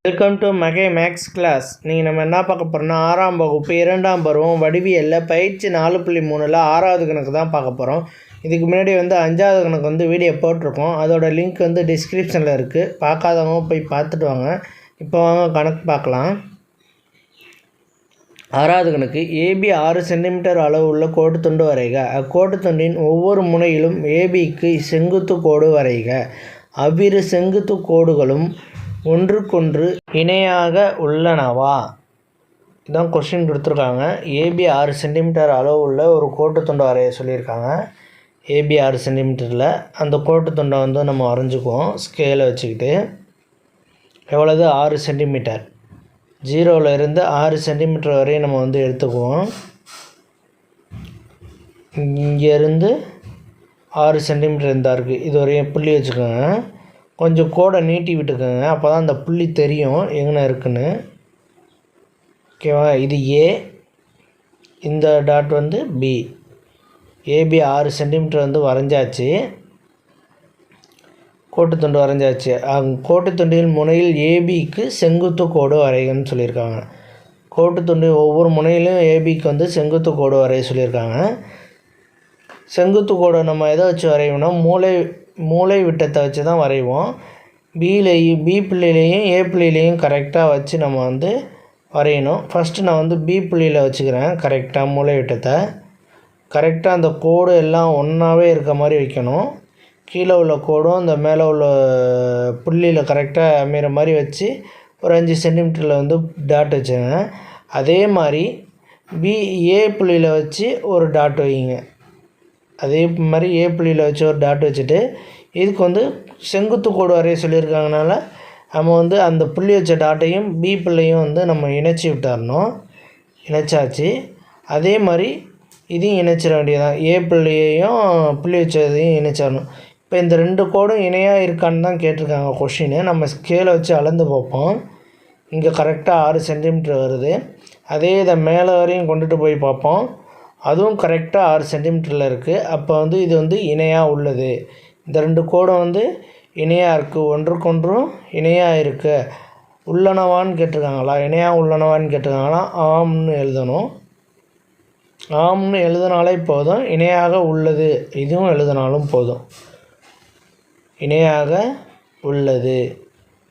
Welcome to மகே maths class. நீங்கள் நம்ம என்ன பார்க்க போகிறோம்னா 6ஆம் வகுப்பு 2ஆம் பருவம் வடிவியலில் பயிற்சி 4.3ல் 6வது கணக்கு தான் பார்க்க போகிறோம். இதுக்கு முன்னாடி 5வது கணக்கு வீடியோ போட்டிருக்கோம். அதோட லிங்க் டிஸ்கிரிப்ஷனில் இருக்குது. பார்க்காதவங்க போய் பார்த்துட்டு வாங்க. இப்போ வாங்க கணக்கு பார்க்கலாம். 6வது கணக்கு ஏபி 6 சென்டிமீட்டர் அளவு உள்ள கோட்டு துண்டு வரைக. அக்கோட்டு துண்டின் ஒவ்வொரு முனையிலும் ஏபிக்கு செங்குத்து கோடு வரைக. அவ்விரு செங்குத்து கோடுகளும் ஒன்றுக்கொன்று இணையாக உள்ளனவா? இதான் கொஸ்டின் கொடுத்துருக்காங்க. ஏபி 6 சென்டிமீட்டர் அளவு உள்ள ஒரு கோட்டு துண்டை வரைய சொல்லியிருக்காங்க. ஏபி 6 சென்டிமீட்டரில் அந்த கோட்டு துண்டை நம்ம வரைஞ்சிக்குவோம். ஸ்கேலை வச்சுக்கிட்டு எவ்வளவு 6 சென்டிமீட்டர், 0லேருந்து 6 சென்டிமீட்டர் வரையும் நம்ம எடுத்துக்குவோம். இங்கேருந்து 6 சென்டிமீட்டர் இருந்தால் இருக்குது. இது வரையும் புள்ளி வச்சுக்கோங்க. கொஞ்சம் கோடை நீட்டி விட்டுக்கோங்க. அப்போ தான் அந்த புள்ளி தெரியும் எங்கே இருக்குன்னு. ஓகேவா? இது ஏ, இந்த டாட் பி. ஏபி 6 சென்டிமீட்டர் வரைஞ்சாச்சு. கோட்டு துண்டு வரைஞ்சாச்சு. கோட்டு துண்டின் முனையில் ஏபிக்கு செங்குத்து கோடு வரைகன்னு சொல்லியிருக்காங்க. கோட்டு துண்டு ஒவ்வொரு முனையிலும் ஏபிக்கு செங்குத்து கோடு வரைய சொல்லியிருக்காங்க. செங்குத்து கோடை நம்ம எதை வச்சு வரைவோம்னா மூளை விட்டத்தை வச்சு தான் வரைவோம். பி புள்ளியிலையும் ஏ புள்ளியிலையும் கரெக்டாக வச்சு நம்ம வரையணும். ஃபஸ்ட்டு நான் பி புள்ளியில் வச்சுக்கிறேன். கரெக்டாக மூளை விட்டத்தை கரெக்டாக அந்த கோடு எல்லாம் ஒன்றாவே இருக்க மாதிரி வைக்கணும். கீழே உள்ள கோடும் இந்த மேலே உள்ள புள்ளியில் கரெக்டாக அமைகிற மாதிரி வச்சு ஒரு 5 சென்டிமீட்டரில் டாட் வச்சுங்க. அதே மாதிரி ஏ புள்ளியில் வச்சு ஒரு டாட் வைங்க. அதே மாதிரி ஏ புள்ளியில் வச்சு ஒரு டாட் வச்சுட்டு இதுக்கு செங்குத்து கோடு வரைய சொல்லியிருக்காங்கனால நம்ம அந்த புள்ளி வச்ச டாட்டையும் பி புள்ளியும் நம்ம இணைச்சி விட்டுறணும். இணைச்சாச்சு. அதே மாதிரி இதையும் இணைச்சிட வேண்டியதான். ஏ புள்ளியையும் புள்ளி வச்சதையும் இணைச்சிடணும். இப்போ இந்த 2 கோடும் இணையாக இருக்கான்னு தான் கேட்டிருக்காங்க கொஷின்னு. நம்ம ஸ்கேலை வச்சு அளந்து பார்ப்போம். இங்கே கரெக்டாக 6 சென்டிமீட்டர் வருது. அதே இதை மேலே வரையும் கொண்டுட்டு போய் பார்ப்போம். அதுவும் கரெக்டாக 6 சென்டிமீட்டரில் இருக்குது. அப்போ இது இணையாக உள்ளது. இந்த 2 கோடும் இணையாக இருக்குது. ஒன்றுக்கொன்றும் இணையாக இருக்குது. உள்ளனவான்னு கேட்டிருக்காங்களா, இணையாக உள்ளனவான்னு கேட்டிருக்காங்களா, ஆம்னு எழுதணும். ஆம்னு எழுதினாலே போதும். இணையாக உள்ளது இதுவும் எழுதினாலும் போதும். இணையாக உள்ளது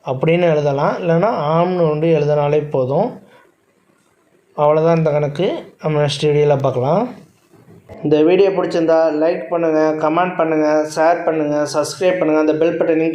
அப்படின்னு எழுதலாம். இல்லைன்னா ஆம்னு எழுதினாலே போதும். அவ்வளோதான் இந்த கணக்கு. நம்ம நெக்ஸ்ட் வீடியோவில் பார்க்கலாம். இந்த வீடியோ பிடிச்சிருந்தா லைக் பண்ணுங்கள், கமெண்ட் பண்ணுங்கள், ஷேர் பண்ணுங்கள், சப்ஸ்கிரைப் பண்ணுங்கள். அந்த பெல் பட்டனை